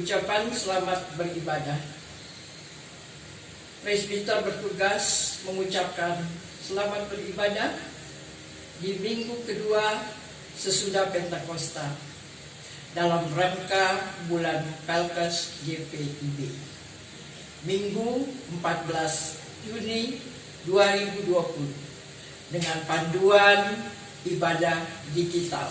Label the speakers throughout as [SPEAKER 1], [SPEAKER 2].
[SPEAKER 1] Ucapan selamat beribadah. Presbiter bertugas mengucapkan selamat beribadah di minggu kedua sesudah Pentakosta dalam rangka bulan Pelkes GPIB. Minggu 14 Juni 2020 dengan panduan ibadah digital.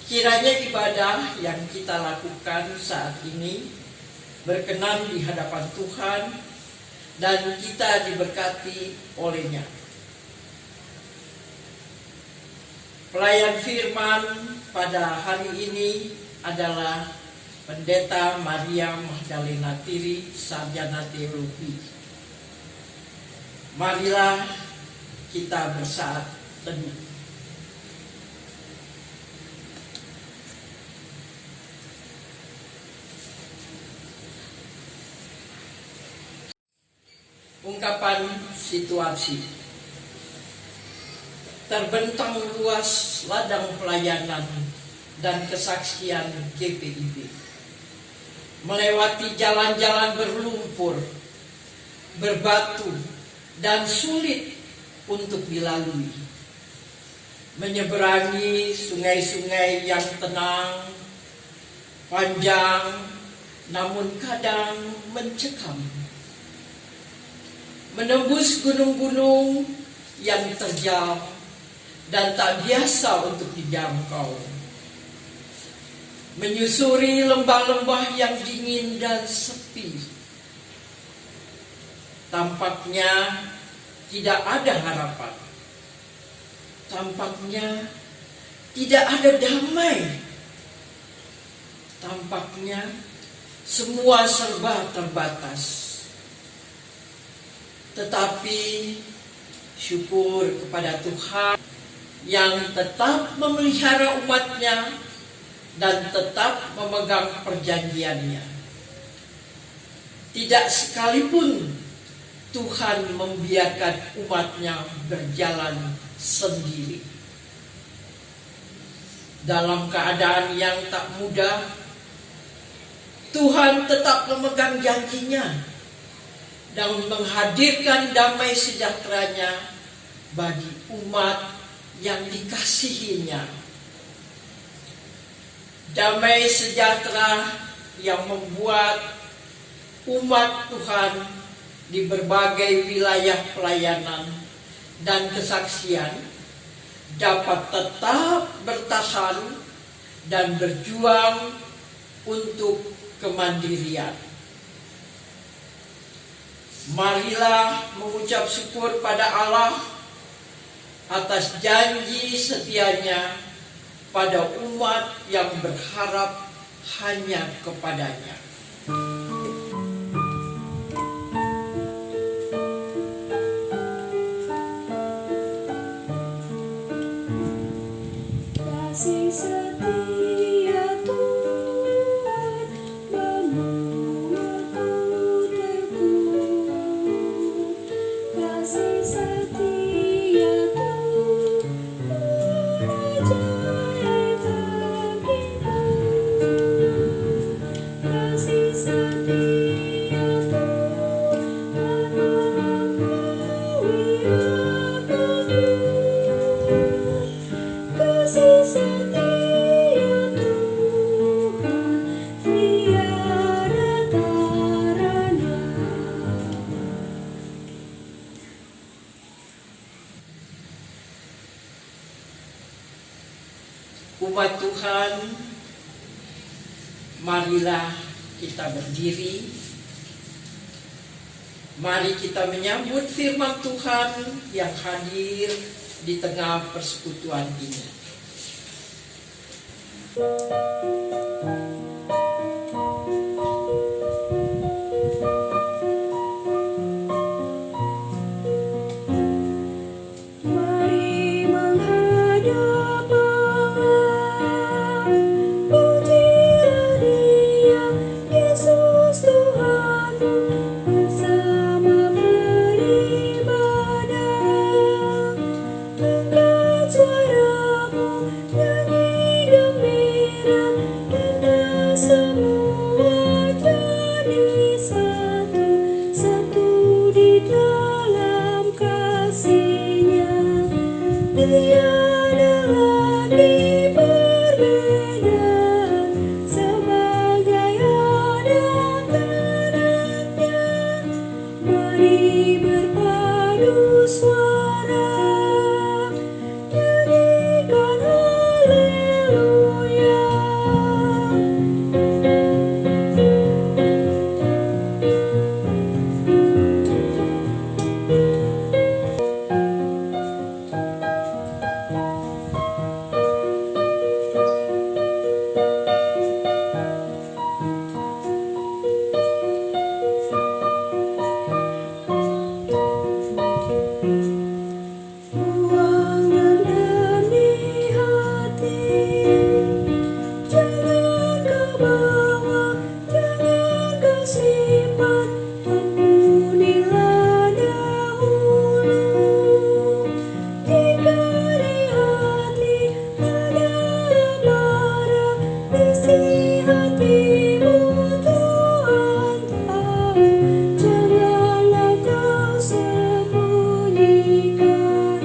[SPEAKER 1] Kiranya ibadah yang kita lakukan saat ini berkenan di hadapan Tuhan dan kita diberkati olehnya. Pelayan firman pada hari ini adalah Pendeta Maria Magdalena Tiri, Sarjana Teologi. Marilah kita bersaat teduh. Ungkapan situasi. Terbentang luas ladang pelayanan dan kesaksian GPIB. Melewati jalan-jalan berlumpur, berbatu, dan sulit untuk dilalui. Menyeberangi sungai-sungai yang tenang, panjang, namun kadang mencekam. Menembus gunung-gunung yang terjal dan tak biasa untuk dijangkau. Menyusuri lembah-lembah yang dingin dan sepi. Tampaknya tidak ada harapan. Tampaknya tidak ada damai. Tampaknya semua serba terbatas. Tetapi syukur kepada Tuhan yang tetap memelihara umatnya dan tetap memegang perjanjiannya. Tidak sekalipun Tuhan membiarkan umatnya berjalan sendiri. Dalam keadaan yang tak mudah, Tuhan tetap memegang janjinya dan menghadirkan damai sejahteranya bagi umat yang dikasihinya. Damai sejahtera yang membuat umat Tuhan di berbagai wilayah pelayanan dan kesaksian dapat tetap bertahan dan berjuang untuk kemandirian. Marilah mengucap syukur pada Allah atas janji setianya pada umat yang berharap hanya kepadanya.
[SPEAKER 2] Kasih setia Tuhan membuatku teguh. Kasih setia Tuhan ajaib bagiku. Kasih setia Tuhan melampaui aku. Kasih setia Tuhan tiada taranya.
[SPEAKER 1] Umat Tuhan, marilah kita berdiri. Mari kita menyambut firman Tuhan yang hadir di tengah persekutuan ini.
[SPEAKER 2] Mari menghadap Allah, pujilah Dia, Yesus Tuhanmu, bersama beribadah. Angkat suaramu, nyanyi gembira, dan tiada lagi perbedaan sebagai anak-anaknya. Mari berpadu suara, nyanyikan haleluya. Buang dendam di hati, jangan kau bawa, jangan kau simpan. Ampunilah dahulu. Jika di hati ada amarah, isi hatimu Tuhan tahu. Janganlah kau sembunyikan,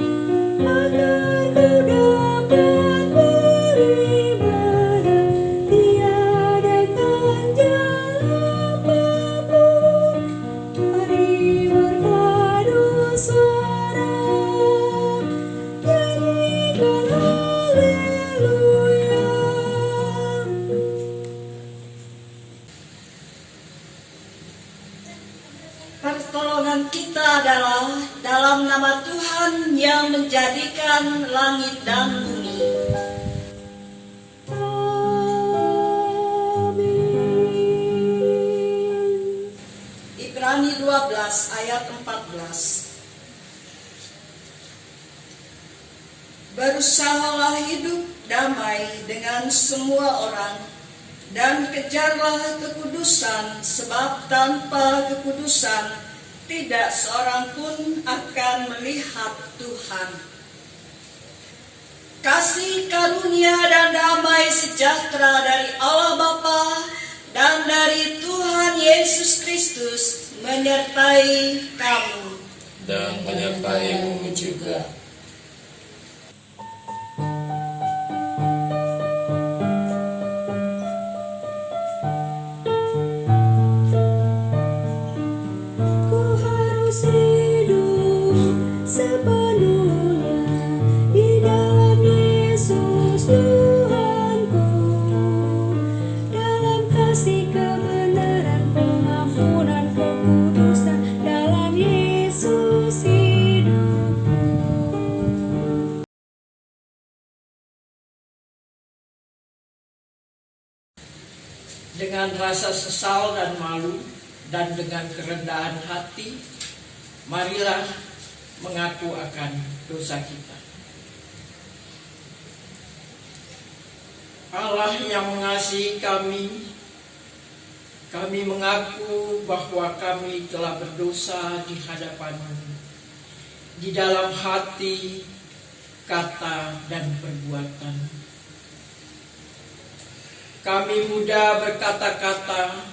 [SPEAKER 2] agar kau dapat beribadah. Tiadakan jalan apapun. Mari berpadu suara, nyanyikan haleluya.
[SPEAKER 3] Pertolongan kita adalah dalam nama Tuhan yang menjadikan langit dan bumi.
[SPEAKER 2] Amin.
[SPEAKER 3] Ibrani 12 ayat 14. Berusahalah hidup damai dengan semua orang dan kejarlah kekudusan, sebab tanpa kekudusan tidak seorang pun akan melihat Tuhan. Kasih karunia dan damai sejahtera dari Allah Bapa dan dari Tuhan Yesus Kristus menyertai kamu.
[SPEAKER 4] dan menyertaimu juga.
[SPEAKER 2] Ku harus hidup sepenuhnya di dalam Yesus Tuhanku, dalam kasih kebenaran, pengampunan, kekudusan, dalam Yesus hidupku.
[SPEAKER 1] Dengan rasa sesal dan malu dan dengan kerendahan hati, marilah mengaku akan dosa kita. Allah yang mengasihi kami mengaku bahwa kami telah berdosa di hadapan-Mu, di dalam hati, kata, dan perbuatan. Kami mudah berkata-kata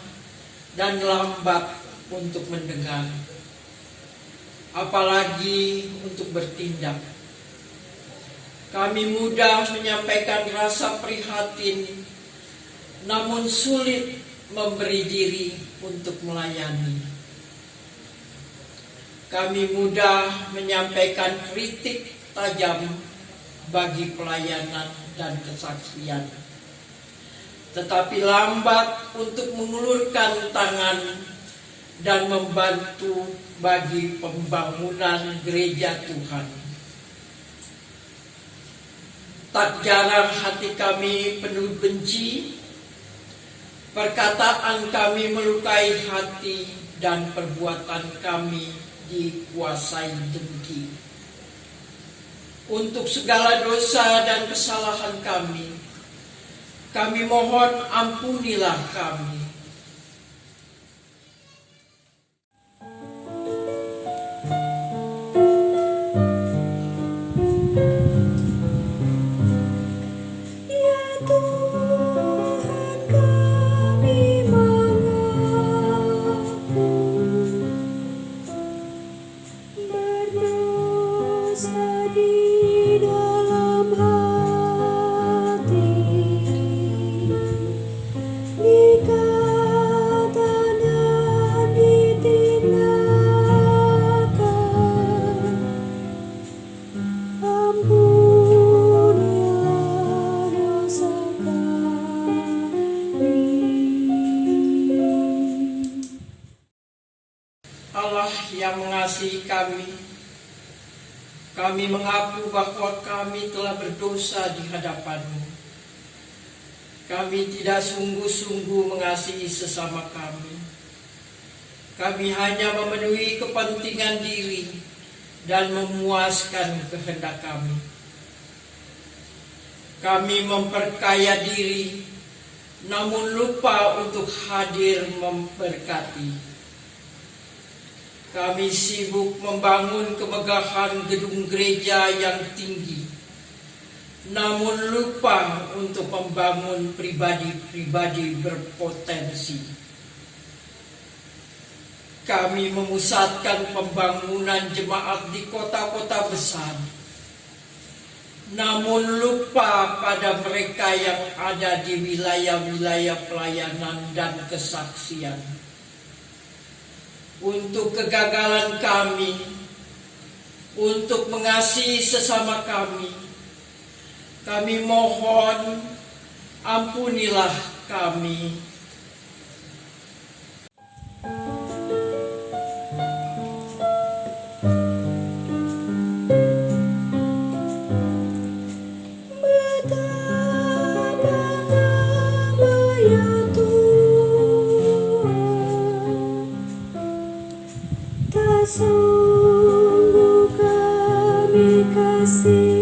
[SPEAKER 1] dan lambat untuk mendengar, apalagi untuk bertindak. Kami mudah menyampaikan rasa prihatin, namun sulit memberi diri untuk melayani. Kami mudah menyampaikan kritik tajam bagi pelayanan dan kesaksian, tetapi lambat untuk mengulurkan tangan dan membantu bagi pembangunan gereja Tuhan. Tak jarang hati kami penuh benci, perkataan kami melukai hati, dan perbuatan kami dikuasai dengki. Untuk segala dosa dan kesalahan kami mohon ampunilah kami.
[SPEAKER 2] Ya Tuhan, kami mengaku berdosa di dalam ampunilah dosa kami.
[SPEAKER 1] Allah yang mengasihi kami mengaku bahwa kami telah berdosa di hadapan-Mu. Kami tidak sungguh-sungguh mengasihi sesama kami. Kami hanya memenuhi kepentingan diri dan memuaskan kehendak kami. Kami memperkaya diri, namun lupa untuk hadir memberkati. Kami sibuk membangun kemegahan gedung gereja yang tinggi, namun lupa untuk membangun pribadi-pribadi berpotensi. Kami memusatkan pembangunan jemaat di kota-kota besar, namun lupa pada mereka yang ada di wilayah-wilayah pelayanan dan kesaksian. Untuk kegagalan kami, untuk mengasihi sesama kami mohon ampunilah kami.
[SPEAKER 2] Betapa lama ya Tuhan, tak sungguh kami kasih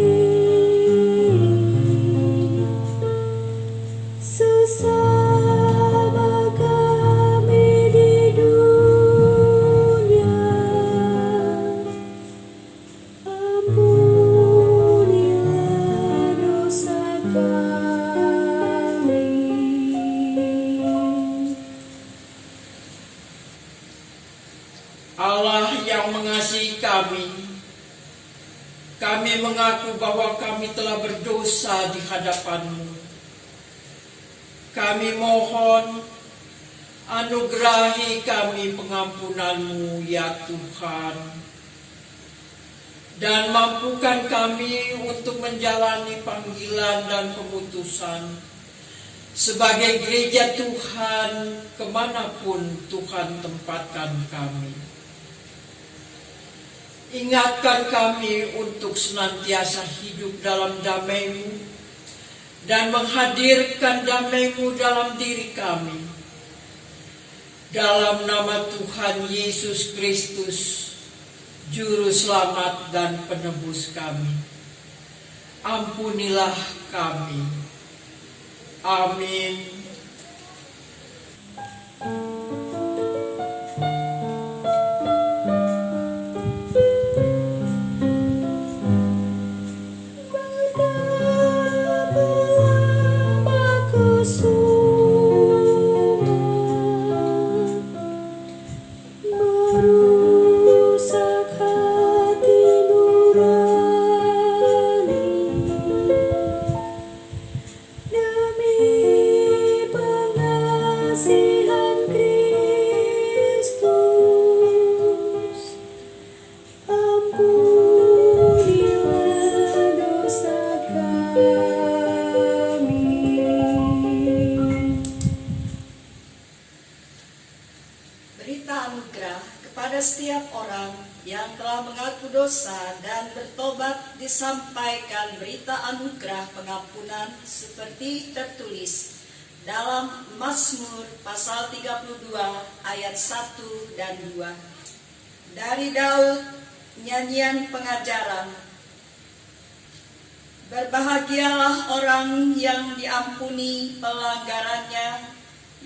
[SPEAKER 2] sesama kami di dunia. Ampunilah dosa kami.
[SPEAKER 1] Allah yang mengasihi kami mengaku bahwa kami telah berdosa di hadapan-Mu. Kami mohon anugerahi kami pengampunan-Mu ya Tuhan, dan mampukan kami untuk menjalani panggilan dan pemutusan sebagai gereja Tuhan kemanapun Tuhan tempatkan kami. Ingatkan kami untuk senantiasa hidup dalam damai-Mu dan menghadirkan damai-Mu dalam diri kami. Dalam nama Tuhan Yesus Kristus, Juru Selamat dan Penebus kami, ampunilah kami. Amin.
[SPEAKER 2] Merusak hati nurani demi pengasihan Kristus. Ampunilah dosa kami.
[SPEAKER 3] Berita anugerah kepada setiap orang yang telah mengaku dosa dan bertobat disampaikan berita anugerah pengampunan seperti tertulis dalam Mazmur pasal 32 ayat 1 dan 2. Dari Daud, nyanyian pengajaran. Berbahagialah orang yang diampuni pelanggarannya,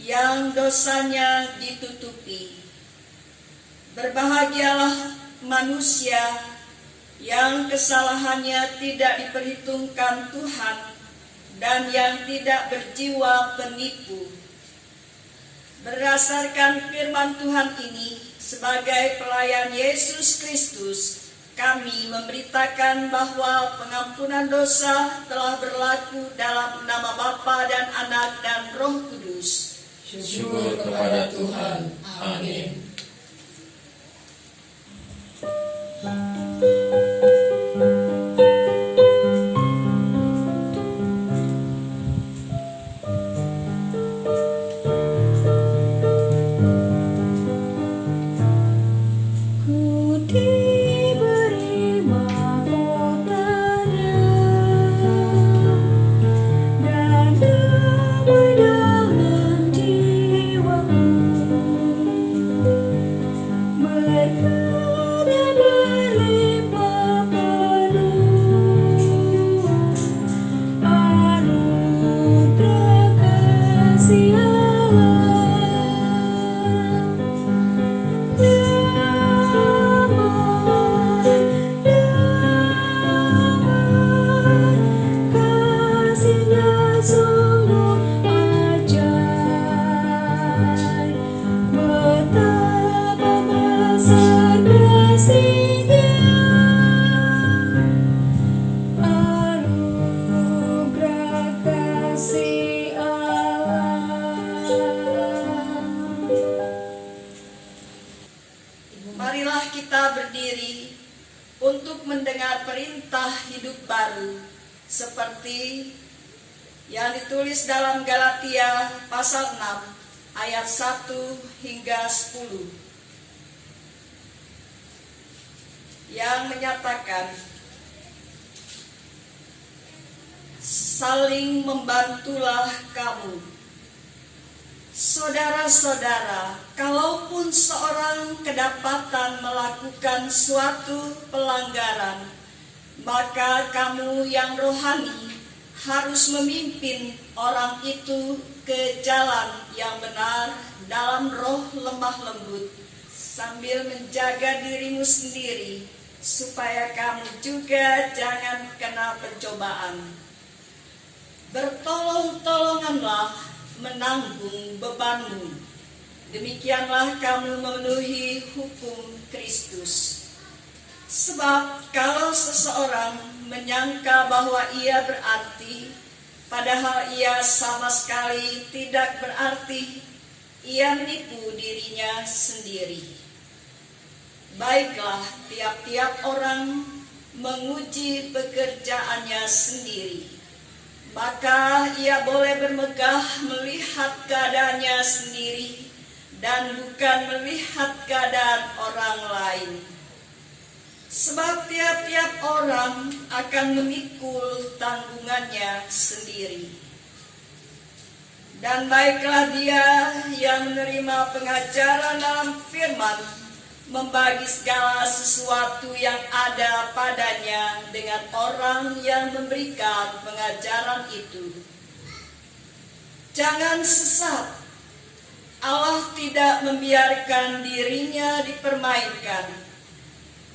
[SPEAKER 3] yang dosanya ditutupi. Berbahagialah manusia yang kesalahannya tidak diperhitungkan Tuhan dan yang tidak berjiwa penipu. Berdasarkan firman Tuhan ini, sebagai pelayan Yesus Kristus, kami memberitakan bahwa pengampunan dosa telah berlaku dalam nama Bapa dan Anak dan Roh Kudus.
[SPEAKER 4] Syukur kepada Tuhan. Amin.
[SPEAKER 3] baru, seperti yang ditulis dalam Galatia pasal 6 ayat 1 hingga 10, yang menyatakan saling membantulah kamu. Saudara-saudara, kalaupun seorang kedapatan melakukan suatu pelanggaran, maka kamu yang rohani harus memimpin orang itu ke jalan yang benar dalam roh lemah lembut, sambil menjaga dirimu sendiri, supaya kamu juga jangan kena pencobaan. Bertolong-tolonganlah menanggung bebanmu. Demikianlah kamu memenuhi hukum Kristus. Sebab kalau seseorang menyangka bahwa ia berarti, padahal ia sama sekali tidak berarti, ia menipu dirinya sendiri. Baiklah, tiap-tiap orang menguji pekerjaannya sendiri, maka ia boleh bermegah melihat keadaannya sendiri dan bukan melihat keadaan orang lain. Sebab tiap-tiap orang akan memikul tanggungannya sendiri. Dan baiklah dia yang menerima pengajaran dalam firman, membagi segala sesuatu yang ada padanya dengan orang yang memberikan pengajaran itu. Jangan sesat. Allah tidak membiarkan dirinya dipermainkan,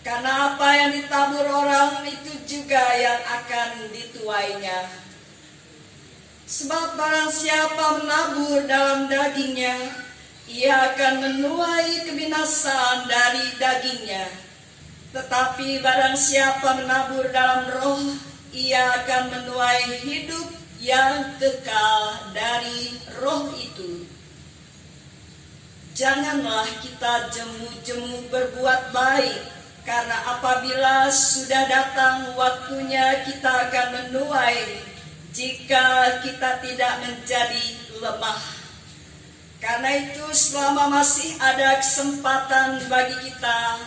[SPEAKER 3] karena apa yang ditabur orang itu juga yang akan dituainya. Sebab barang siapa menabur dalam dagingnya, ia akan menuai kebinasaan dari dagingnya. Tetapi barang siapa menabur dalam roh, ia akan menuai hidup yang kekal dari roh itu. Janganlah kita jemu-jemu berbuat baik, karena apabila sudah datang waktunya kita akan menuai, jika kita tidak menjadi lemah. Karena itu selama masih ada kesempatan bagi kita,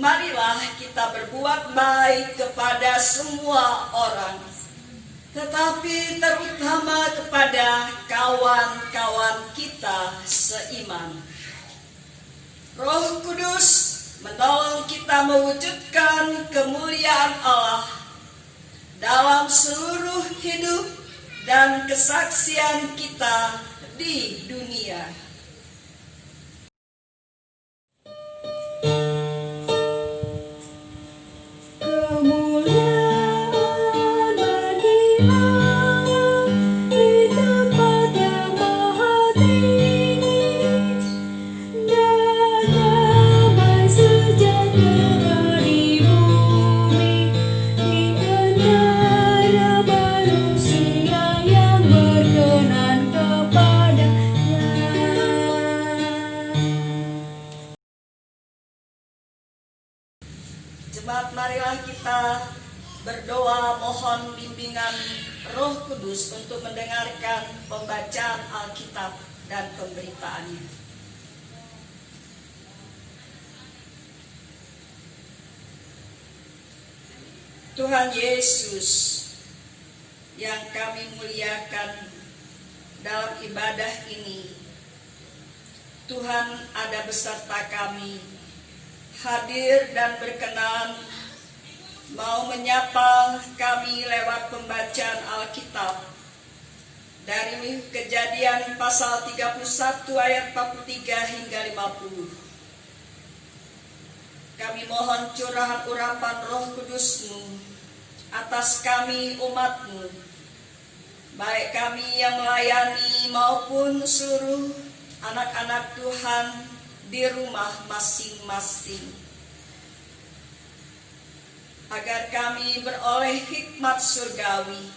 [SPEAKER 3] marilah kita berbuat baik kepada semua orang, tetapi terutama kepada kawan-kawan kita seiman. Roh Kudus menolong kita mewujudkan kemuliaan Allah dalam seluruh hidup dan kesaksian kita di dunia.
[SPEAKER 2] Kemuliaan bagi Allah di tempat yang maha tinggi, dan damai sejahtera di bumi di antara manusia yang berkenan kepadanya.
[SPEAKER 3] Jemaat, marilah kita berdoa mohon bimbingan Roh Kudus untuk mendengarkan pembacaan Alkitab dan pemberitaannya. Tuhan Yesus yang kami muliakan dalam ibadah ini, Tuhan ada beserta kami, hadir dan berkenan mau menyapa kami lewat pembacaan Alkitab dari Kejadian pasal 31 ayat 43 hingga 50. Kami mohon curahan urapan Roh Kudus-Mu atas kami umat-Mu, baik kami yang melayani maupun seluruh anak-anak Tuhan di rumah masing-masing, agar kami beroleh hikmat surgawi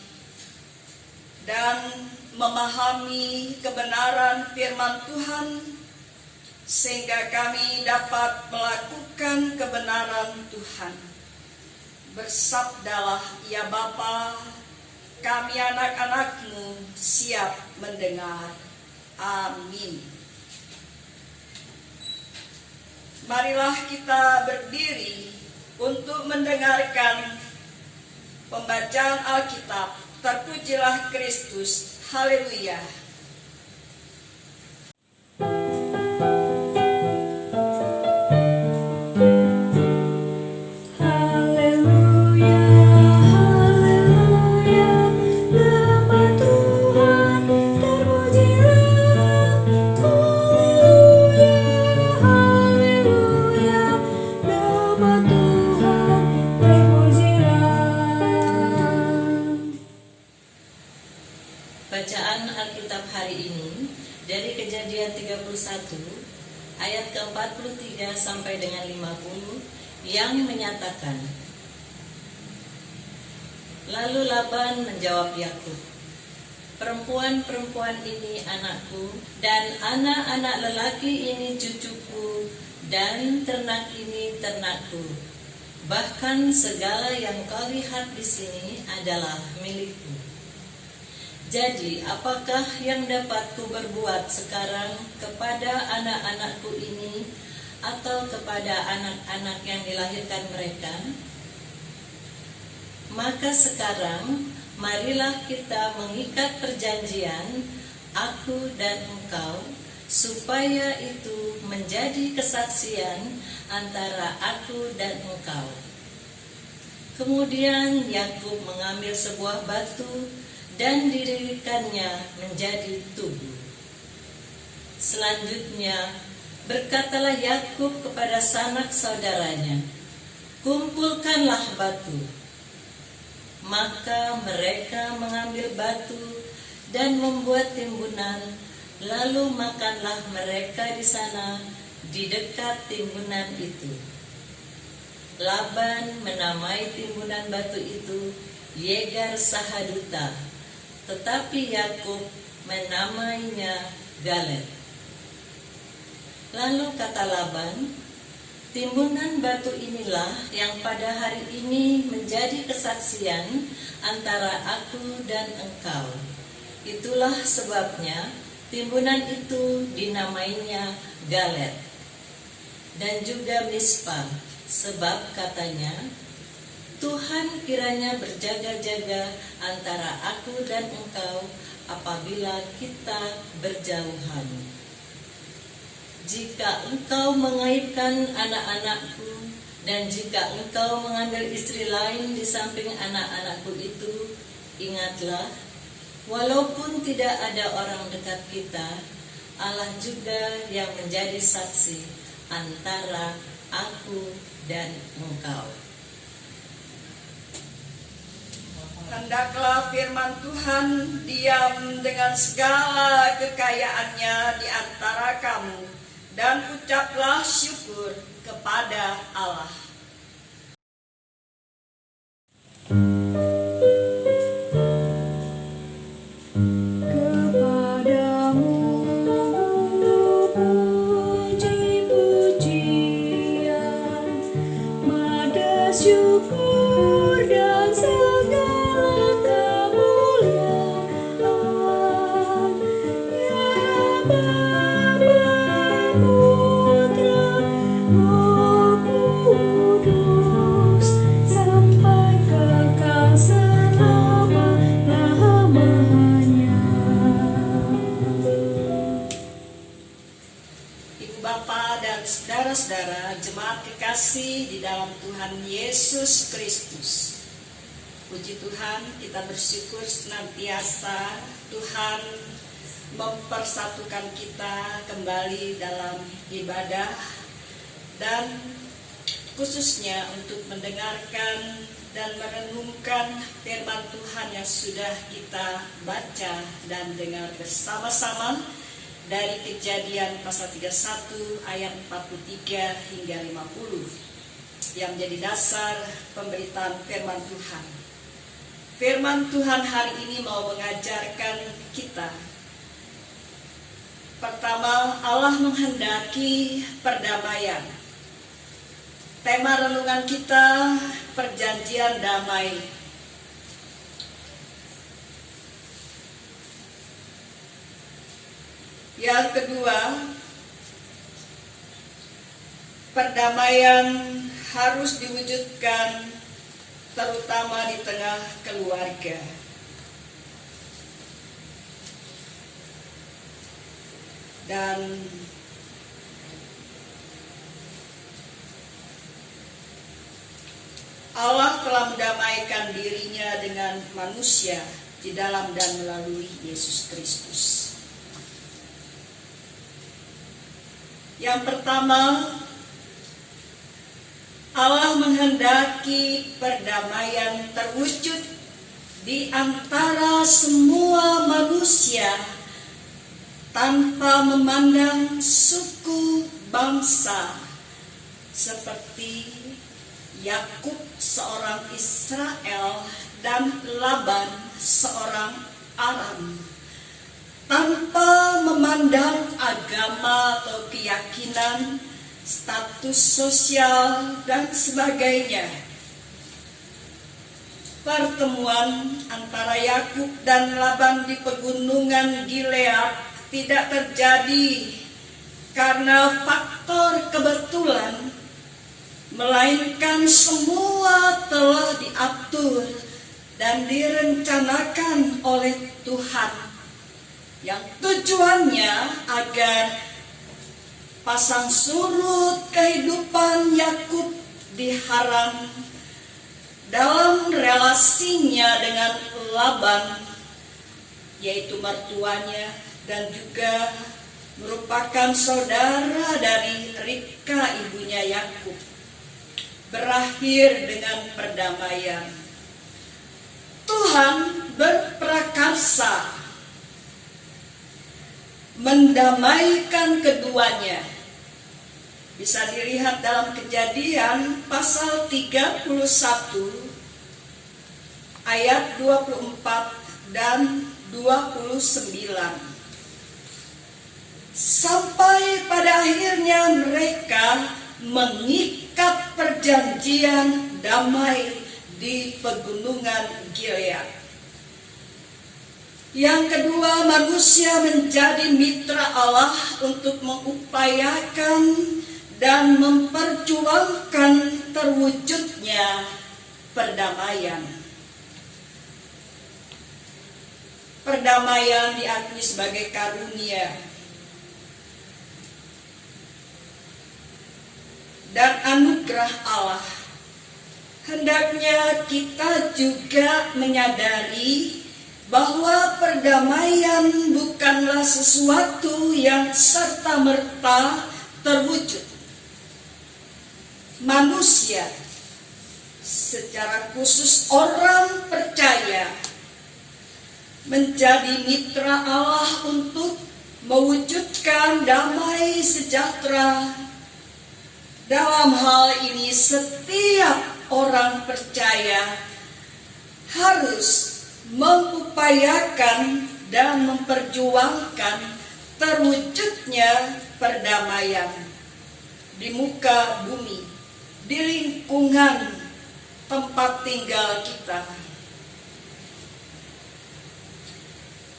[SPEAKER 3] dan memahami kebenaran firman Tuhan, sehingga kami dapat melakukan kebenaran Tuhan Bersabdalah ya Bapa, kami anak-anak-Mu siap mendengar. Amin. Marilah kita berdiri untuk mendengarkan pembacaan Alkitab. Terpujilah Kristus. Haleluya.
[SPEAKER 2] Haleluya, haleluya, nama Tuhan terpujilah. Haleluya, haleluya, nama Tuhan terpujilah.
[SPEAKER 5] Bacaan Alkitab hari ini dari Kejadian 31 ayat ke-43 sampai dengan 50 yang menyatakan, lalu Laban menjawab Yakub, perempuan-perempuan ini anakku, dan anak-anak lelaki ini cucuku, dan ternak ini ternakku. Bahkan segala yang kau lihat di sini adalah milikku. Jadi, apakah yang dapat ku berbuat sekarang kepada anak-anakku ini atau kepada anak-anak yang dilahirkan mereka? Maka sekarang, marilah kita mengikat perjanjian, aku dan engkau, supaya itu menjadi kesaksian antara aku dan engkau. Kemudian Yakub mengambil sebuah batu dan didirikannya menjadi tugu. Selanjutnya berkatalah Yakub kepada sanak saudaranya, kumpulkanlah batu. Maka mereka mengambil batu dan membuat timbunan, lalu makanlah mereka di sana di dekat timbunan itu. Laban menamai timbunan batu itu Yegar Sahaduta, tetapi Yakub menamainya Galet. Lalu kata Laban, timbunan batu inilah yang pada hari ini menjadi kesaksian antara aku dan engkau. Itulah sebabnya timbunan itu dinamainya Galet. Dan juga Mispa, sebab katanya, Tuhan kiranya berjaga-jaga antara aku dan engkau apabila kita berjauhan. Jika engkau mengaibkan anak-anakku, dan jika engkau mengambil istri lain di samping anak-anakku itu, ingatlah, walaupun tidak ada orang dekat kita, Allah juga yang menjadi saksi antara aku dan engkau.
[SPEAKER 3] Hendaklah firman Tuhan diam dengan segala kekayaannya di antara kamu, dan ucaplah syukur kepada Allah.
[SPEAKER 2] Kepadamu puji-pujian, mada syukur dan segala kemuliaan, ya Bapa, Putra, Roh Kudus, sampai kekal selama-lamanya.
[SPEAKER 3] Ibu Bapa dan saudara-saudara, jemaat kekasih di dalam Tuhan Yesus Kristus. Puji Tuhan, kita bersyukur senantiasa Tuhan mempersatukan kita kembali dalam ibadah, dan khususnya untuk mendengarkan dan merenungkan firman Tuhan yang sudah kita baca dan dengar bersama-sama dari Kejadian pasal 31 ayat 43 hingga 50 yang menjadi dasar pemberitaan firman Tuhan. Firman Tuhan hari ini mau mengajarkan kita, pertama, Allah menghendaki perdamaian. Tema renungan kita perjanjian damai. Yang kedua, perdamaian harus diwujudkan terutama di tengah keluarga. Dan Allah telah mendamaikan dirinya dengan manusia di dalam dan melalui Yesus Kristus. Yang pertama, Allah menghendaki perdamaian terwujud di antara semua manusia tanpa memandang suku bangsa, seperti Yakub seorang Israel dan Laban seorang Aram, tanpa memandang agama atau keyakinan, status sosial, dan sebagainya. Pertemuan antara Yakub dan Laban di pegunungan Gilead tidak terjadi karena faktor kebetulan, melainkan semua telah diatur dan direncanakan oleh Tuhan, yang tujuannya agar pasang surut kehidupan Yakub di Haran dalam relasinya dengan Laban, yaitu mertuanya dan juga merupakan saudara dari Ribka ibunya Yakub, berakhir dengan perdamaian. Tuhan berprakarsa mendamaikan keduanya. Bisa dilihat dalam Kejadian pasal 31 ayat 24 dan 29. Sampai pada akhirnya mereka mengikat perjanjian damai di pegunungan Gilead. Yang kedua, manusia menjadi mitra Allah untuk mengupayakan dan memperjuangkan terwujudnya perdamaian. Perdamaian diakui sebagai karunia dan anugerah Allah. Hendaknya kita juga menyadari bahwa perdamaian bukanlah sesuatu yang serta-merta terwujud. Manusia, secara khusus orang percaya, menjadi mitra Allah untuk mewujudkan damai sejahtera. Dalam hal ini, setiap orang percaya harus mengupayakan dan memperjuangkan terwujudnya perdamaian di muka bumi, di lingkungan tempat tinggal kita,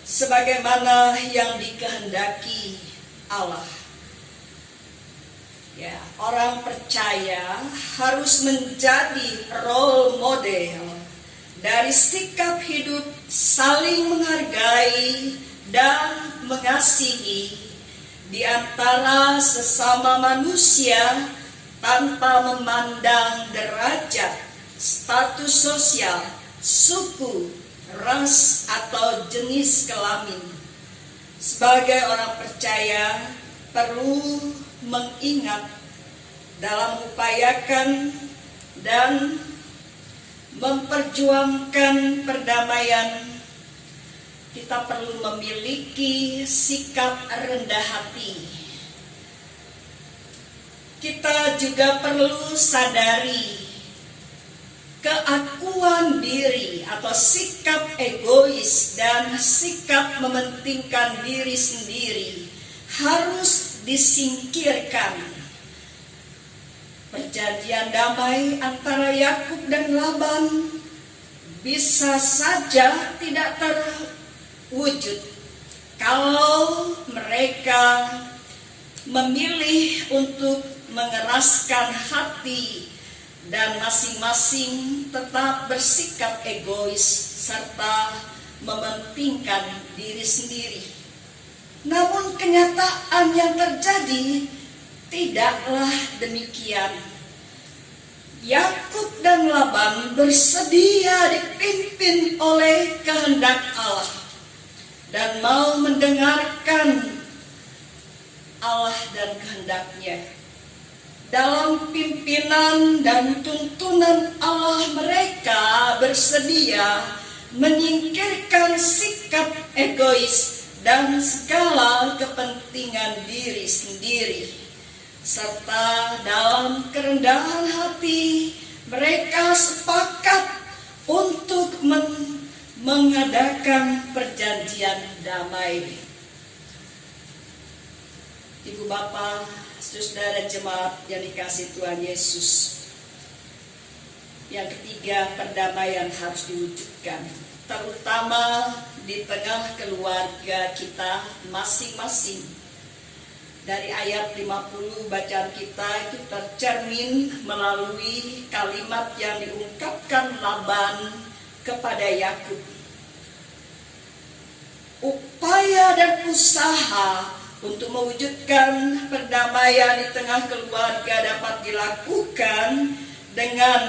[SPEAKER 3] sebagaimana yang dikehendaki Allah. Ya, orang percaya harus menjadi role model dari sikap hidup saling menghargai dan mengasihi di antara sesama manusia tanpa memandang derajat, status sosial, suku, ras, atau jenis kelamin. Sebagai orang percaya perlu mengingat dalam mengupayakan dan memperjuangkan perdamaian, kita perlu memiliki sikap rendah hati. Kita juga perlu sadari keakuan diri atau sikap egois dan sikap mementingkan diri sendiri harus disingkirkan. perjanjian damai antara Yakub dan Laban bisa saja tidak terwujud kalau mereka memilih untuk mengeraskan hati dan masing-masing tetap bersikap egois serta mementingkan diri sendiri. Namun kenyataan yang terjadi tidaklah demikian. Yakub dan Laban bersedia dipimpin oleh kehendak Allah dan mau mendengarkan Allah dan kehendaknya. Dalam pimpinan dan tuntunan Allah, mereka bersedia menyingkirkan sikap egois dan segala kepentingan diri sendiri, serta dalam kerendahan hati mereka sepakat untuk mengadakan perjanjian damai. Ibu Bapak, saudara jemaat yang dikasihi Tuhan Yesus, yang ketiga, perdamaian harus diwujudkan, terutama di tengah keluarga kita masing-masing. Dari ayat 50 bacaan kita itu tercermin melalui kalimat yang diungkapkan Laban kepada Yakub. Upaya dan usaha untuk mewujudkan perdamaian di tengah keluarga dapat dilakukan dengan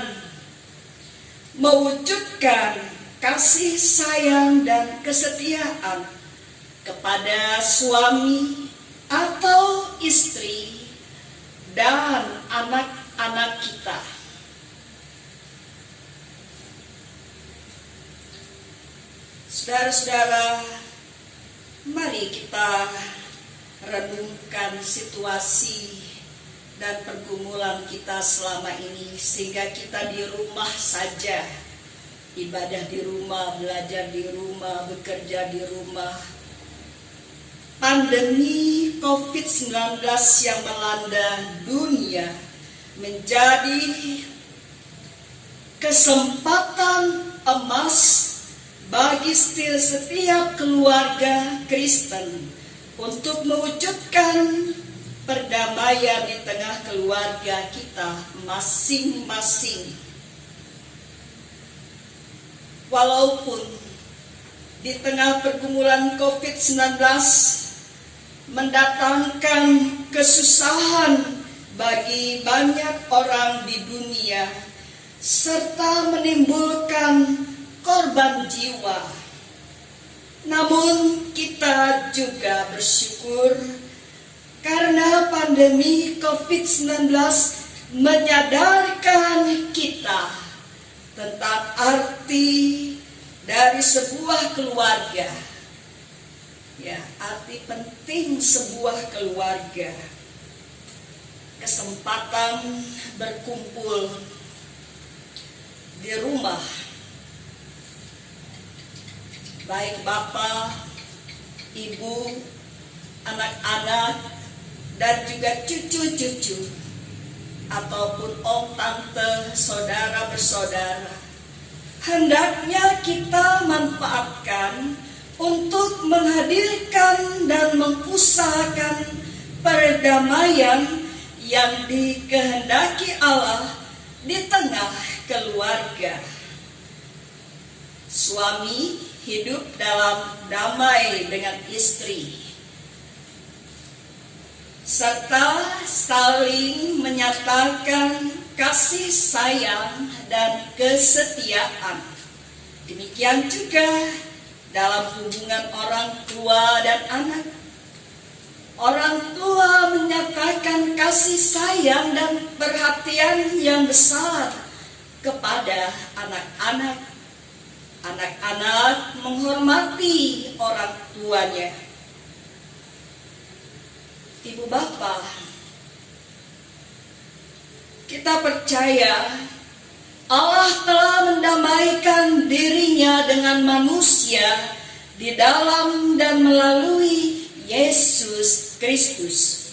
[SPEAKER 3] mewujudkan kasih sayang dan kesetiaan kepada suami atau istri dan anak-anak kita. Saudara-saudara, mari kita renungkan situasi dan pergumulan kita selama ini, sehingga kita di rumah saja, ibadah di rumah, belajar di rumah, bekerja di rumah. Pandemi COVID-19 yang melanda dunia menjadi kesempatan emas bagi setiap keluarga Kristen untuk mewujudkan perdamaian di tengah keluarga kita masing-masing. Walaupun di tengah pergumulan COVID-19 mendatangkan kesusahan bagi banyak orang di dunia, serta menimbulkan korban jiwa, namun kita juga bersyukur karena pandemi COVID-19 menyadarkan kita tentang arti dari sebuah keluarga. Ya, arti penting sebuah keluarga. Kesempatan berkumpul di rumah, baik bapak, ibu, anak-anak, dan juga cucu-cucu, ataupun om, tante, saudara bersaudara. Hendaknya kita manfaatkan untuk menghadirkan dan mengusahakan perdamaian yang dikehendaki Allah di tengah keluarga. Suami hidup dalam damai dengan istri, serta saling menyatakan kasih sayang dan kesetiaan. Demikian juga dalam hubungan orang tua dan anak. Orang tua menyatakan kasih sayang dan perhatian yang besar kepada anak-anak. Anak-anak menghormati orang tuanya. Ibu bapak, kita percaya Allah telah mendamaikan dirinya dengan manusia di dalam dan melalui Yesus Kristus.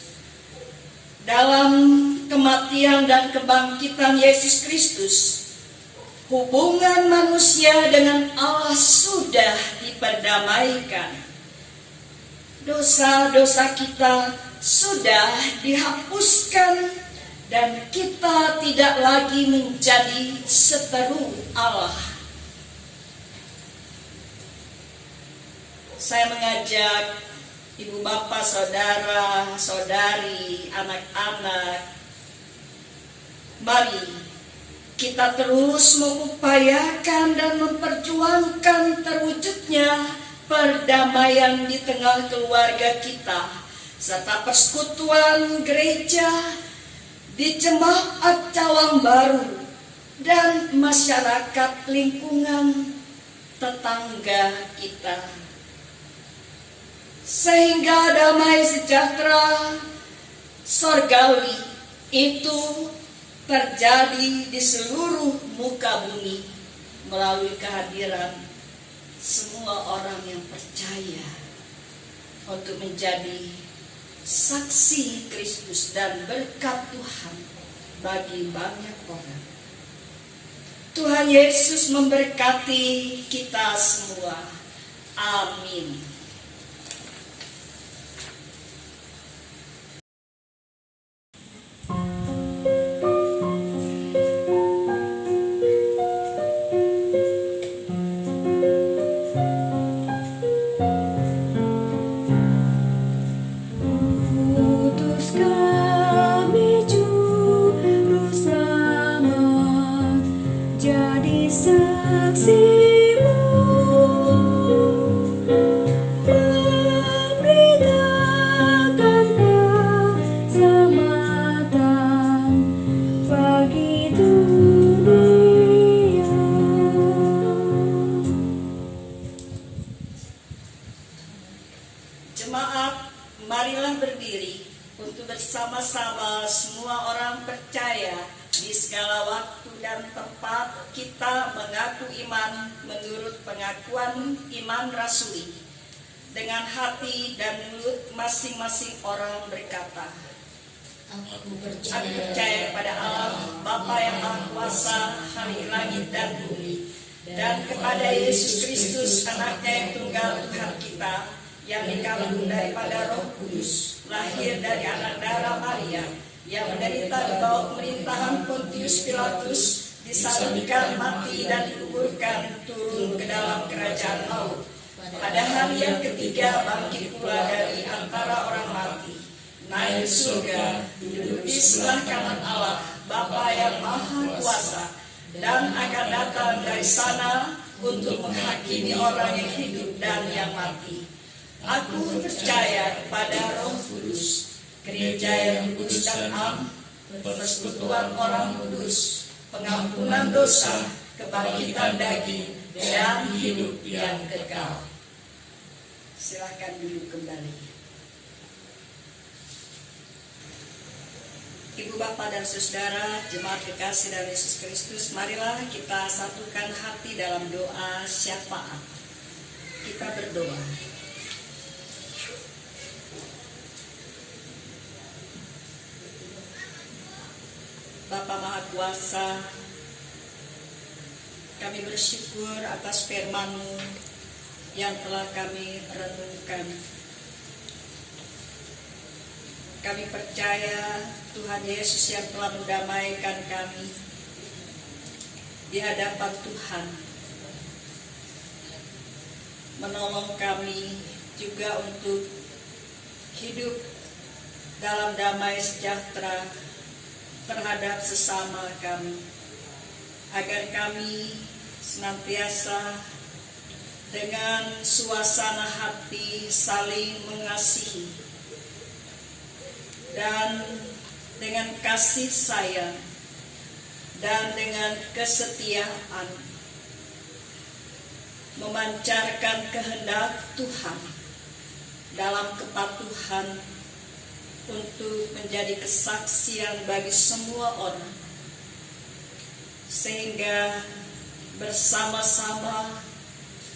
[SPEAKER 3] Dalam kematian dan kebangkitan Yesus Kristus, hubungan manusia dengan Allah sudah diperdamaikan. Dosa-dosa kita sudah dihapuskan dan kita tidak lagi menjadi seteru Allah. Saya mengajak ibu bapak, saudara, saudari, anak-anak, mari kita terus mengupayakan dan memperjuangkan terwujudnya perdamaian di tengah keluarga kita, serta persekutuan gereja di Jemaat Cawang Baru dan masyarakat lingkungan tetangga kita. Sehingga damai sejahtera sorgawi itu terjadi di seluruh muka bumi melalui kehadiran semua orang yang percaya untuk menjadi saksi Kristus dan berkat Tuhan bagi banyak orang. Tuhan Yesus memberkati kita semua. Amin.
[SPEAKER 2] Utus kami Juru Selamat, jadi saksi-Mu, memberitakan keselamatan bagi dunia.
[SPEAKER 3] Jemaat, marilah berdiri untuk bersama-sama semua orang percaya di segala waktu dan tempat kita mengaku iman menurut pengakuan iman rasuli. Dengan hati dan mulut masing-masing orang berkata,
[SPEAKER 4] Aku
[SPEAKER 3] Aku percaya pada Allah, Bapa yang Maha Kuasa, hari langit dan bumi, dan kepada Yesus Kristus, anaknya yang tunggal Tuhan kita, yang dikandung daripada Roh Kudus, lahir dari anak darah Maria, yang menderita di bawah pemerintahan Pontius Pilatus, disalibkan, mati dan dikuburkan, turun ke dalam kerajaan maut. Pada hari yang ketiga bangkit pula dari antara orang mati, naik surga, duduk di sebelah kanan Allah, Bapa yang Maha Kuasa, dan akan datang dari sana untuk menghakimi orang yang hidup dan yang mati. Aku percaya kepada Roh Kudus, gereja yang kudus dan am, persekutuan orang kudus, pengampunan dosa, kebangkitan daging, dan hidup yang kekal. Silakan duduk kembali. Ibu bapak dan saudara, jemaat kekasih dari Yesus Kristus, marilah kita satukan hati dalam doa syafaat. Kita berdoa. Bapa Maha Kuasa, kami bersyukur atas firman-Mu yang telah kami renungkan. Kami percaya Tuhan Yesus yang telah mendamaikan kami di hadapan Tuhan, menolong kami juga untuk hidup dalam damai sejahtera terhadap sesama kami, agar kami senantiasa dengan suasana hati saling mengasihi dan dengan kasih sayang dan dengan kesetiaan memancarkan kehendak Tuhan dalam kepatuhan untuk menjadi kesaksian bagi semua orang, sehingga bersama-sama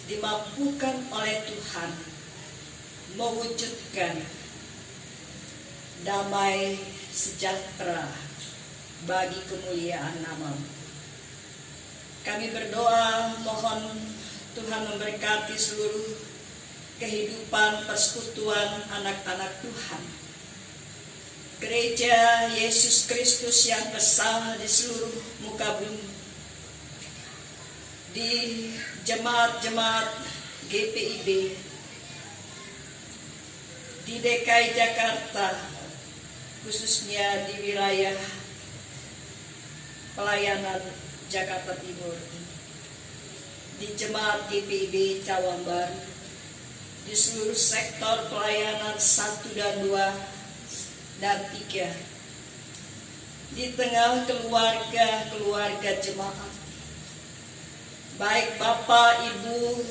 [SPEAKER 3] dimampukan oleh Tuhan mewujudkan damai sejahtera bagi kemuliaan nama-Mu. Kami berdoa mohon Tuhan memberkati seluruh kehidupan persekutuan anak-anak Tuhan. Gereja Yesus Kristus yang besar di seluruh muka bumi. Di jemaat-jemaat GPIB di DKI Jakarta, khususnya di wilayah pelayanan Jakarta Timur, di jemaat GPIB Cawang Baru, di seluruh sektor pelayanan 1 dan 2 dan 3, di tengah keluarga jemaat, baik Bapak, Ibu,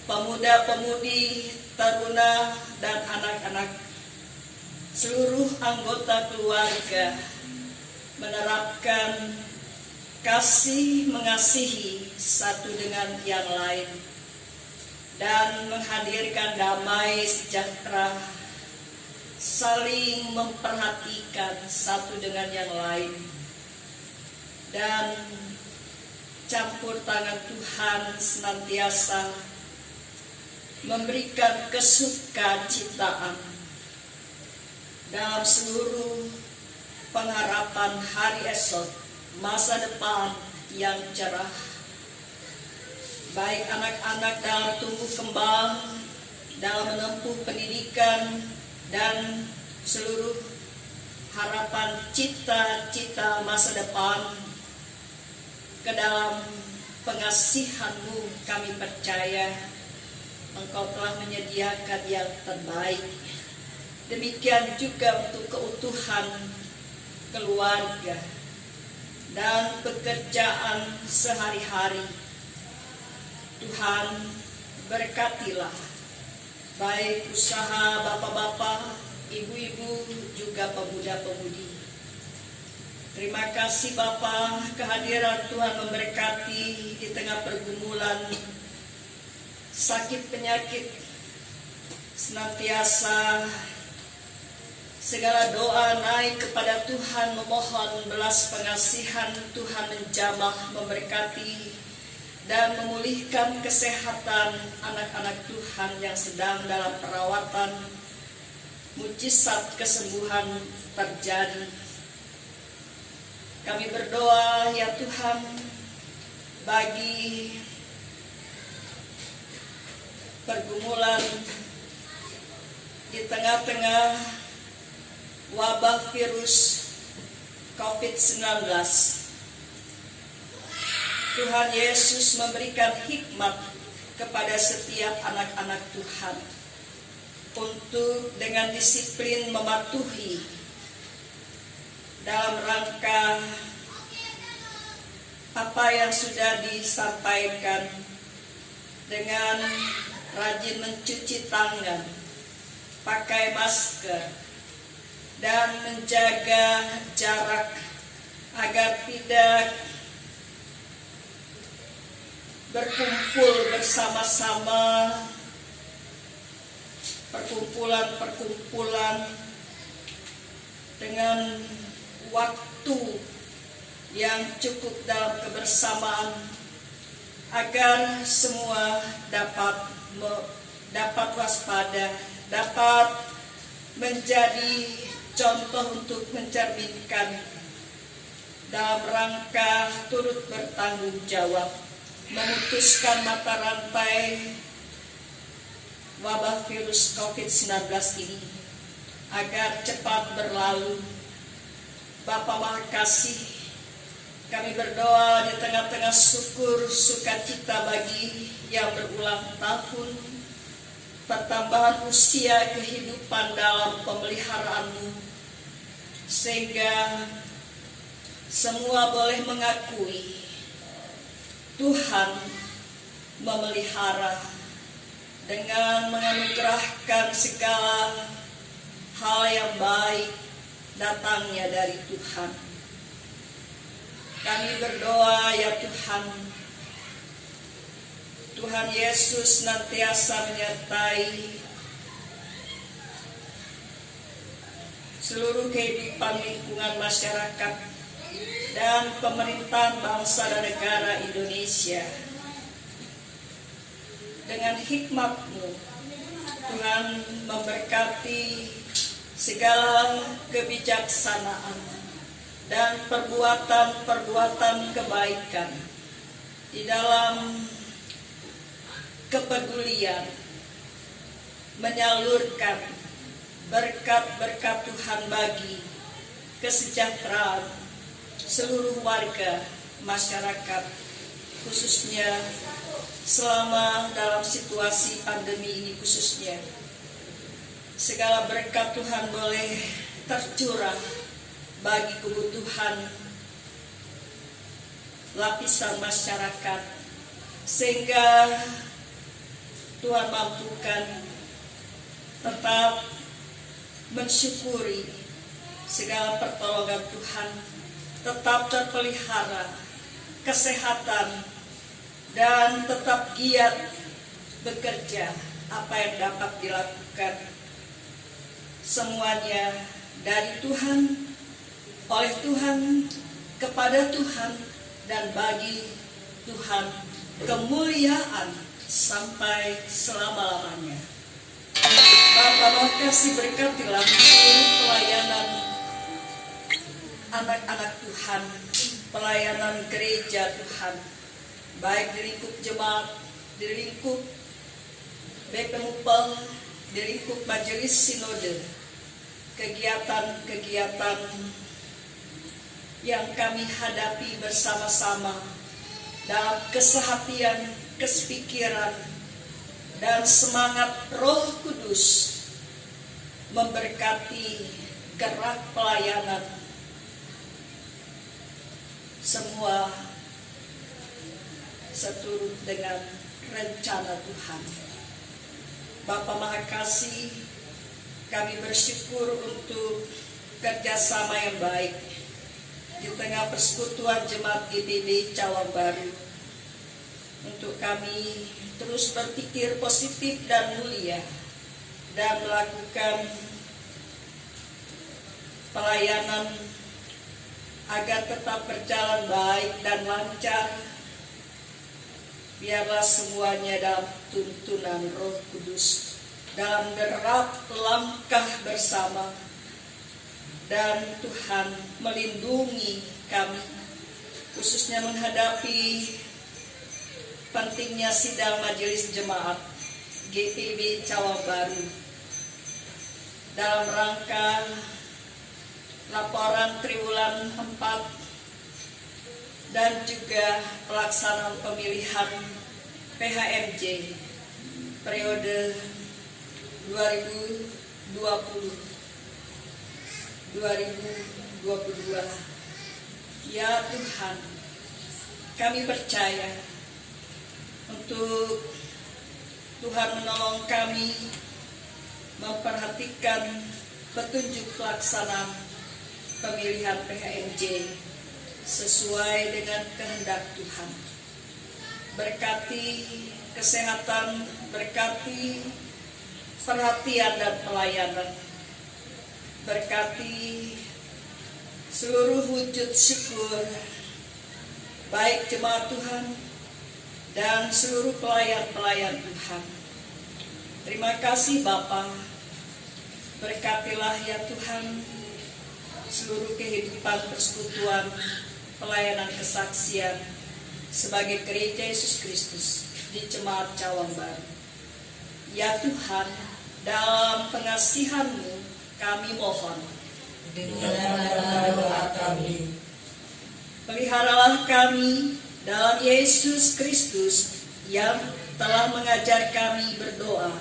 [SPEAKER 3] pemuda-pemudi, taruna, dan anak-anak, seluruh anggota keluarga menerapkan kasih mengasihi satu dengan yang lain dan menghadirkan damai sejahtera, saling memperhatikan satu dengan yang lain, dan campur tangan Tuhan senantiasa memberikan kesukacitaan dalam seluruh pengharapan hari esok, masa depan yang cerah. Baik anak-anak dalam tumbuh kembang, dalam menempuh pendidikan, dan seluruh harapan cita-cita masa depan. Ke dalam pengasihan-Mu kami percaya Engkau telah menyediakan yang terbaik. Demikian juga untuk keutuhan keluarga dan pekerjaan sehari-hari. Tuhan, berkatilah baik usaha bapak-bapak, ibu-ibu, juga pemuda-pemudi. Terima kasih Bapa, kehadiran Tuhan memberkati di tengah pergumulan sakit penyakit. Senantiasa segala doa naik kepada Tuhan, memohon belas pengasihan. Tuhan menjamah, memberkati, dan memulihkan kesehatan anak-anak Tuhan yang sedang dalam perawatan. Mujizat kesembuhan terjadi. Kami berdoa ya Tuhan, bagi pergumulan di tengah-tengah wabah virus COVID-19. Tuhan Yesus memberikan hikmat kepada setiap anak-anak Tuhan untuk dengan disiplin mematuhi dalam rangka apa yang sudah disampaikan, dengan rajin mencuci tangan, pakai masker, dan menjaga jarak agar tidak berkumpul bersama-sama, perkumpulan-perkumpulan dengan waktu yang cukup dalam kebersamaan, agar semua dapat waspada, dapat menjadi contoh untuk mencerminkan dalam rangka turut bertanggung jawab, memutuskan mata rantai wabah virus COVID-19 ini agar cepat berlalu. Bapa Maha Kasih, kami berdoa di tengah-tengah syukur sukacita bagi yang berulang tahun, pertambahan usia kehidupan dalam pemeliharaan-Mu, sehingga semua boleh mengakui Tuhan memelihara dengan menganugerahkan segala hal yang baik datangnya dari Tuhan. Kami berdoa ya Tuhan, Tuhan Yesus senantiasa menyertai seluruh kehidupan lingkungan masyarakat, dan pemerintahan bangsa dan negara Indonesia. Dengan hikmat-Mu, Tuhan memberkati segala kebijaksanaan dan perbuatan-perbuatan kebaikan di dalam kepedulian menyalurkan berkat-berkat Tuhan bagi kesejahteraan seluruh warga masyarakat, khususnya selama dalam situasi pandemi ini khususnya. Segala berkat Tuhan boleh tercurah bagi kebutuhan lapisan masyarakat, sehingga Tuhan mampukan tetap mensyukuri segala pertolongan Tuhan, tetap terpelihara kesehatan, dan tetap giat bekerja apa yang dapat dilakukan. Semuanya dari Tuhan, oleh Tuhan, kepada Tuhan, dan bagi Tuhan, kemuliaan sampai selama-lamanya. Bapa kasih, berkatilah seluruh pelayanan anak-anak Tuhan, pelayanan gereja Tuhan, baik di lingkup jemaat, di lingkup BPMUPEL, di lingkup majelis sinode, kegiatan-kegiatan yang kami hadapi bersama-sama dalam kesehatian, kesepikiran, dan semangat Roh Kudus memberkati gerak pelayanan semua seturut dengan rencana Tuhan. Bapa Maha Kasih, kami bersyukur untuk kerjasama yang baik di tengah persekutuan Jemaat GBB Cawang Baru, untuk kami terus berpikir positif dan mulia dan melakukan pelayanan agar tetap berjalan baik dan lancar. Biarlah semuanya dalam tuntunan Roh Kudus, dalam derap langkah bersama, dan Tuhan melindungi kami, khususnya menghadapi pentingnya sidang majelis jemaat GPB Cawang Baru dalam rangka laporan triwulan 4 dan juga pelaksanaan pemilihan PHMJ periode 2020-2022. Ya Tuhan, kami percaya untuk Tuhan menolong kami memperhatikan petunjuk pelaksanaan pemilihan PHMJ sesuai dengan kehendak Tuhan. Berkati kesehatan, berkati perhatian dan pelayanan, berkati seluruh wujud syukur baik jemaat Tuhan dan seluruh pelayan-pelayan Tuhan. Terima kasih Bapa, berkatilah ya Tuhan seluruh kehidupan persekutuan pelayanan kesaksian sebagai gereja Yesus Kristus di Jemaat Cawang Baru. Ya Tuhan, dalam pengasihan-Mu kami mohon, dengarlah doa kami. Peliharalah kami dalam Yesus Kristus yang telah mengajar kami berdoa.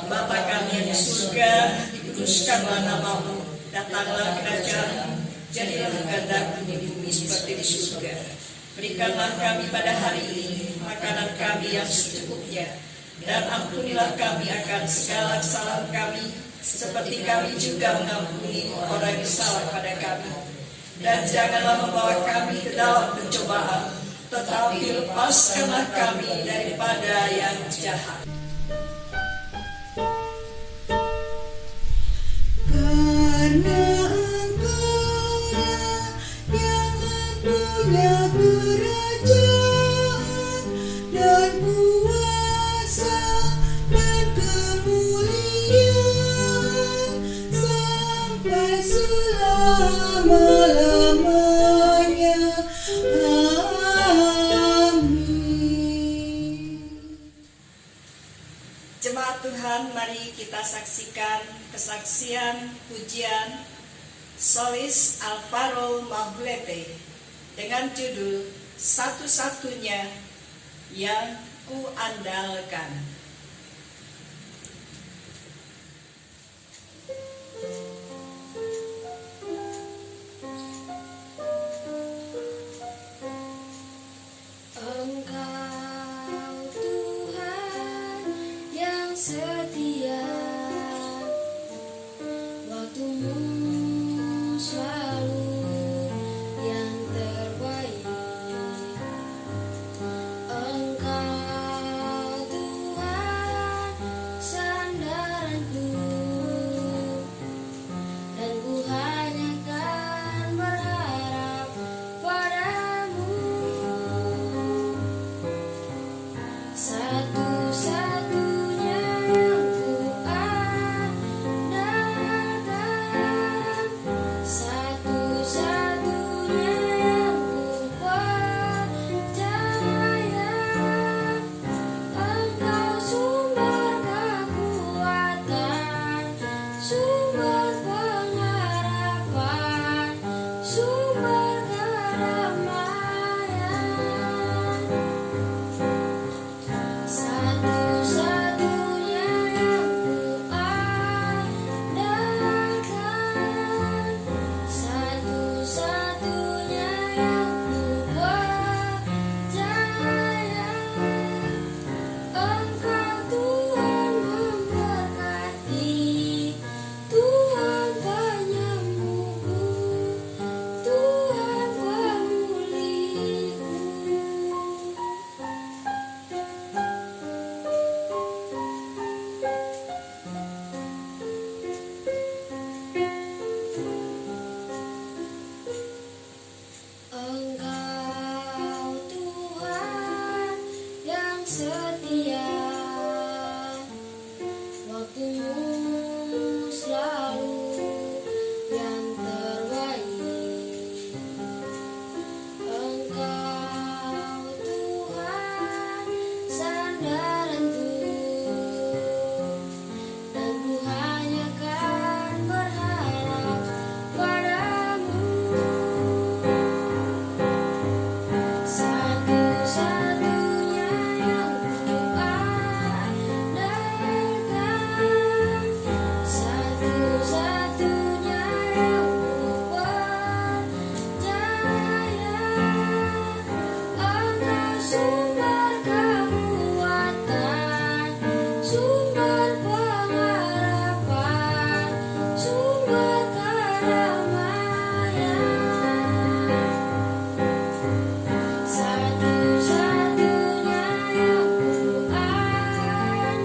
[SPEAKER 3] Bapa kami yang di surga, dikuduskanlah nama-Mu, datanglah kerajaan, jadilah kehendak-Mu di bumi seperti di surga. Berikanlah kami pada hari ini makanan kami yang secukupnya, dan ampunilah kami akan segala kesalahan kami, seperti kami juga mengampuni orang yang salah pada kami. Dan janganlah membawa kami ke dalam pencobaan, tetapi lepaskanlah kami daripada yang jahat.
[SPEAKER 2] Karena
[SPEAKER 3] Jemaat Tuhan, mari kita saksikan kesaksian pujian Solis Alvaro Mahulete dengan judul Satu-satunya yang Kuandalkan.
[SPEAKER 2] Engkau Tuhan yang setia, waktumu selalu yang terbaik. Engkau Tuhan sandaranku, dan ku hanya kan berharap padamu. Satu-satunya yang kuandalkan, satu-satunya yang kupercaya. Engkau sumber kekuatan, sumber pengharapan, sumber kedamaian. Satu-satunya yang kuandalkan, satu-satunya yang kupercaya. Engkau Tuhan memberkati, Tuhan penyembuhku, Tuhan pemulihku. Engkau Tuhan yang setia, waktumu selalu yang terbaik. Engkau Tuhan sandaranku, dan ku hanya kan berharap padamu. Satu-satunya yang kuandalkan, satu-satunya yang kupercaya. Engkau sumber kekuatan, sumber pengharapan, sumber kedamaian. Satu-satunya yang kuandalkan,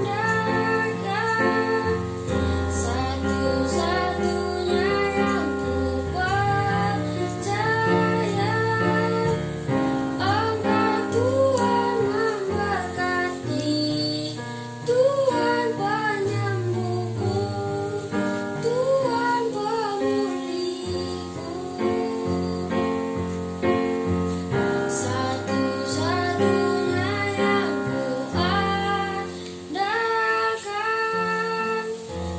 [SPEAKER 2] satu-satunya yang kupercaya. Engkau Tuhan memberkati, Tuhan penyembuhku, Tuhan pemulihku. Satu-satunya yang kuandalkan,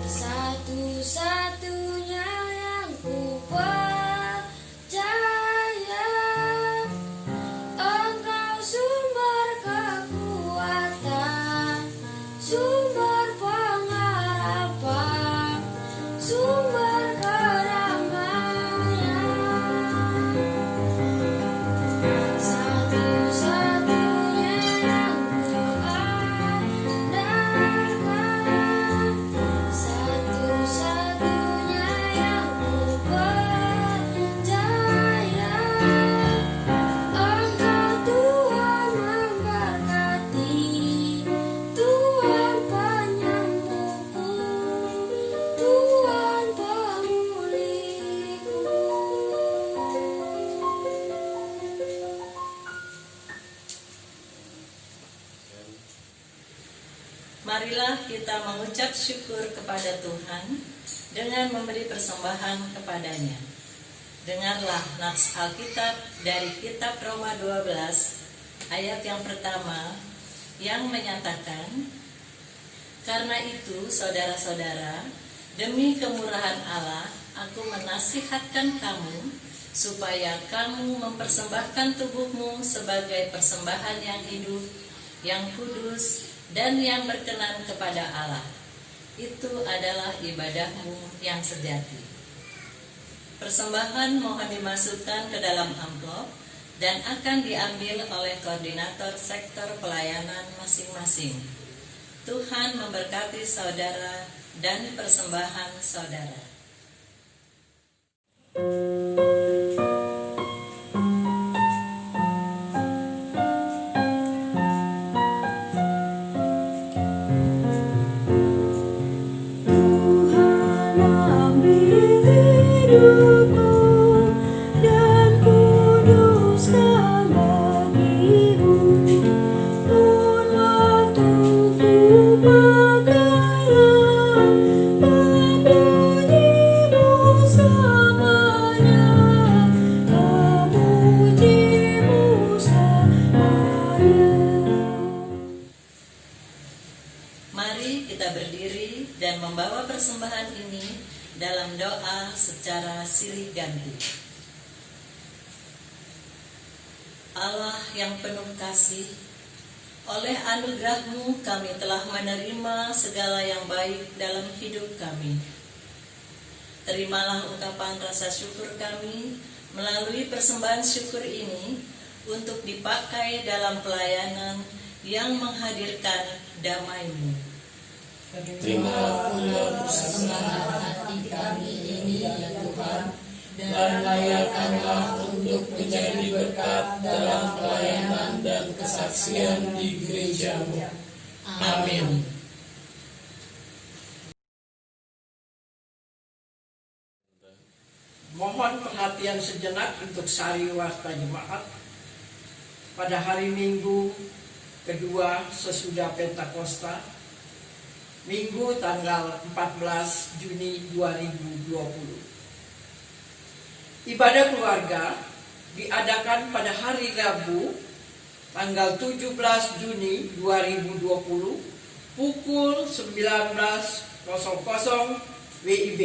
[SPEAKER 2] satu-satunya yang kupercaya. Engkau sumber kekuatan, sumber pengharapan, sumber kedamaian. Satu-satunya yang kuandalkan, satu-satunya yang kupercaya. Engkau Tuhan memberkati, Tuhan penyembuhku, Tuhan pemulihku.
[SPEAKER 5] Marilah kita mengucap syukur kepada Tuhan dengan memberi persembahan kepadanya. Dengarlah nats Alkitab dari kitab Roma 12 ayat yang pertama yang menyatakan, Karena itu, saudara-saudara, demi kemurahan Allah, aku menasihatkan kamu supaya kamu mempersembahkan tubuhmu sebagai persembahan yang hidup, yang kudus, dan yang berkenan kepada Allah. Itu adalah ibadahmu yang sejati. Persembahan mohon dimasukkan ke dalam amplop dan akan diambil oleh koordinator sektor pelayanan masing-masing. Tuhan memberkati saudara dan persembahan saudara.
[SPEAKER 2] Tuhan ambil hidupku dan kuduskan bagimu. Pun waktuku pakailah memujimu selamanya, memujimu selamanya.
[SPEAKER 5] Mari kita berdiri dan membawa persembahan ini dalam doa secara silih ganti. Allah yang penuh kasih, oleh anugerah-Mu kami telah menerima segala yang baik dalam hidup kami. Terimalah ungkapan rasa syukur kami melalui persembahan syukur ini untuk dipakai dalam pelayanan yang menghadirkan damai-Mu.
[SPEAKER 4] Terimalah pula persembahan hati kami ini ya Tuhan, dan layakkanlah untuk menjadi berkat dalam pelayanan dan kesaksian di gereja-Mu. Amin.
[SPEAKER 1] Mohon perhatian sejenak untuk sari warta jemaat pada hari Minggu kedua sesudah Pentakosta, Minggu tanggal 14 Juni 2020. Ibadah keluarga diadakan pada hari Rabu tanggal 17 Juni 2020 pukul 19.00 WIB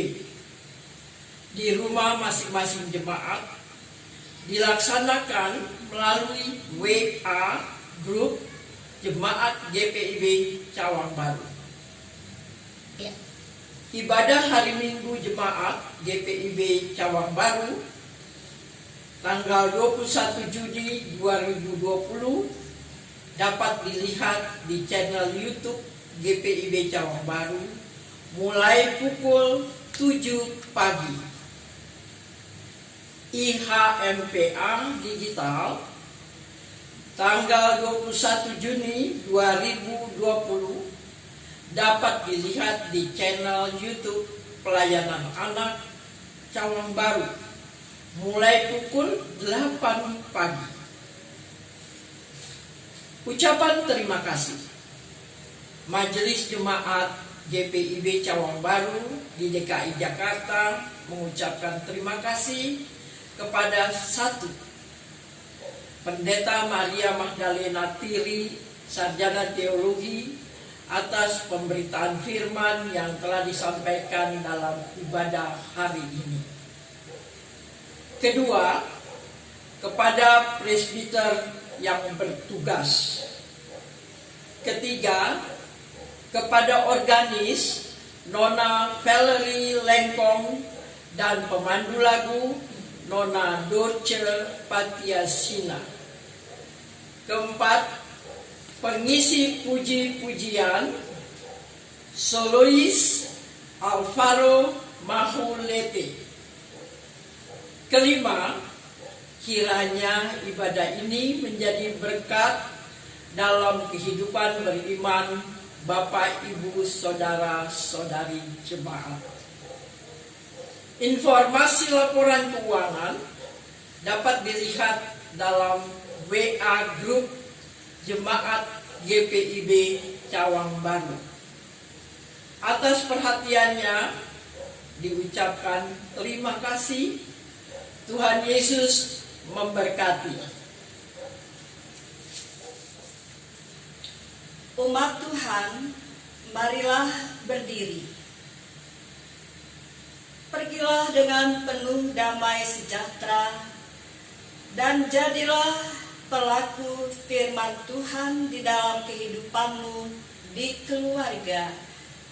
[SPEAKER 1] di rumah masing-masing jemaat, dilaksanakan melalui WA grup Jemaat GPIB Cawang Baru. Ibadah hari Minggu Jemaat GPIB Cawang Baru tanggal 21 Juni 2020 dapat dilihat di channel YouTube GPIB Cawang Baru mulai pukul 7 pagi. IHMPA Digital tanggal 21 Juni 2020 dapat dilihat di channel YouTube Pelayanan Anak Cawang Baru mulai pukul 8 pagi. Ucapan terima kasih. Majelis Jemaat GPIB Cawang Baru di DKI Jakarta mengucapkan terima kasih kepada satu Pendeta Maria Magdalena Tiri, Sarjana Teologi, atas pemberitaan firman yang telah disampaikan dalam ibadah hari ini. Kedua, kepada presbiter yang bertugas. Ketiga, kepada organis Nona Valerie Lengkong dan pemandu lagu Nona Dorce Patiasina. Keempat, pengisi puji-pujian solois Alvaro Mahulete. Kelima, kiranya ibadah ini menjadi berkat dalam kehidupan beriman Bapak, Ibu, Saudara-saudari jemaat. Informasi laporan keuangan dapat dilihat dalam WA Group Jemaat GPIB Cawang Baru. Atas perhatiannya diucapkan terima kasih. Tuhan Yesus memberkati.
[SPEAKER 3] Umat Tuhan, Marilah berdiri. Pergilah dengan penuh damai sejahtera dan jadilah pelaku firman Tuhan di dalam kehidupanmu, di keluarga,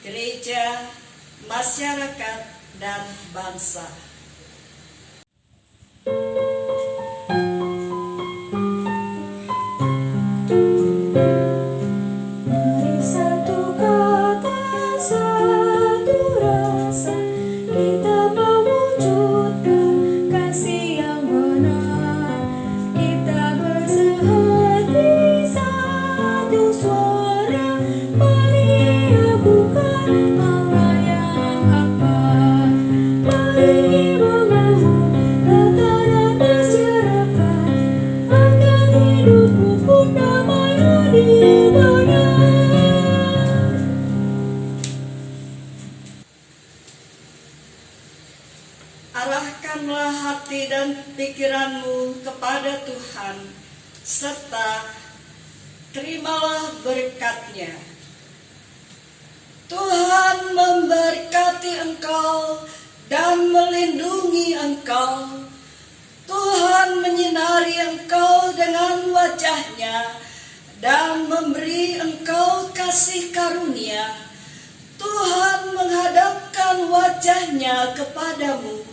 [SPEAKER 3] gereja, masyarakat, dan bangsa.
[SPEAKER 2] Mari satu kata, satu rasa, kita mewujudkan kasih yang benar. Kita bersehati satu suara, mari agukan Allah yang akbar. Mari membangun tatanan masyarakat, agar hidupmu pun damai adil benar.
[SPEAKER 3] Arahkanlah hati dan pikiranmu kepada Tuhan, serta terimalah berkat-Nya. Tuhan memberkati engkau dan melindungi engkau. Tuhan menyinari engkau dengan wajah-Nya dan memberi engkau kasih karunia. Tuhan menghadapkan wajah-Nya kepadamu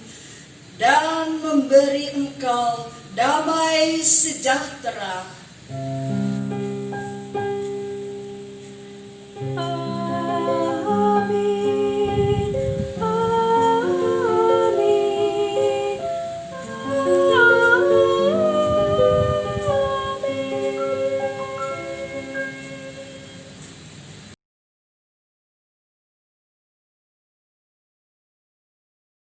[SPEAKER 3] dan memberi engkau damai sejahtera.